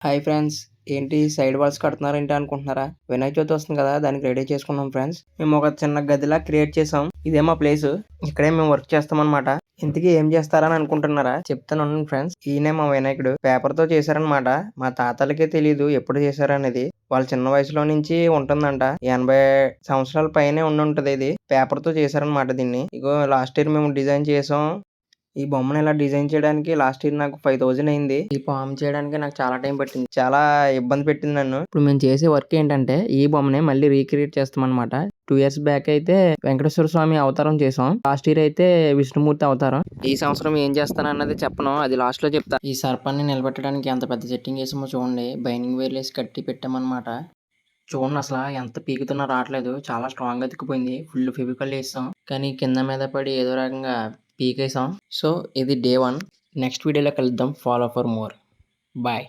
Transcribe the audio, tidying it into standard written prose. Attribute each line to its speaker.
Speaker 1: Hi friends. ఏంటి side walls కడుతున్నారేంటి అనుకుంటున్నారా? వినాయక చవితి వస్తుంది కదా! దానికి రెడీ చేసుకున్నాం ఫ్రెండ్స్. మేము ఒక చిన్న గదిలా క్రియేట్ చేసాం. ఇదే మా ప్లేసు. ఇక్కడే మేము వర్క్ చేస్తామన్నమాట. ఇంతకీ ఏం చేస్తారని అనుకుంటున్నారా? చెప్తాను ఉండండి ఫ్రెండ్స్. ఈయనే మా వినాయకుడు. పేపర్‌తో చేశారన్నమాట. మా తాతలకే తెలీదు ఎప్పుడు చేశారనేది. వాళ్ళ చిన్న వయసులో నుంచి ఉంటుందంట. 80 సంవత్సరాల పైనే ఉండుంటది ఇది. పేపర్‌తో చేశారన్నమాట దీన్ని. ఇగో లాస్ట్ ఇయర్ మేము డిజైన్ చేసాం. ఈ బొమ్మను ఇలా డిజైన్ చేయడానికి లాస్ట్ ఇయర్ నాకు 5000 అయింది. ఈ ఫార్మ్ చేయడానికి నాకు చాలా టైం పట్టింది. చాలా ఇబ్బంది పెట్టింది నన్ను. ఇప్పుడు మేము చేసే వర్క్ ఏంటంటే ఈ బొమ్మనే మళ్ళీ రీక్రియేట్ చేస్తామన్నమాట. 2 ఇయర్స్ బ్యాక్ అయితే వెంకటేశ్వర స్వామి అవతారం చేసాం. లాస్ట్ ఇయర్ అయితే విష్ణుమూర్తి అవతారం. ఈ సంవత్సరం ఏం చేస్తానన్నది చెప్పను. అది లాస్ట్ లో చెప్తా. ఈ సర్పాన్ని నిలబెట్టడానికి ఎంత పెద్ద సెట్టింగ్ వేసామో చూడండి. బైనింగ్ వేర్లేసి కట్టి పెట్టామన్నమాట. చూడండి అసలు ఎంత పీకుతున్నా రావట్లేదు. చాలా స్ట్రాంగ్ అతికిపోయింది. ఫుల్ ఫెవికాల్ వేసాం. కానీ కింద మీద పడి ఏదో రకంగా పీకేసాం. సో ఇది డే 1. నెక్స్ట్ వీడియోలో కలుద్దాం. Follow for more. బాయ్.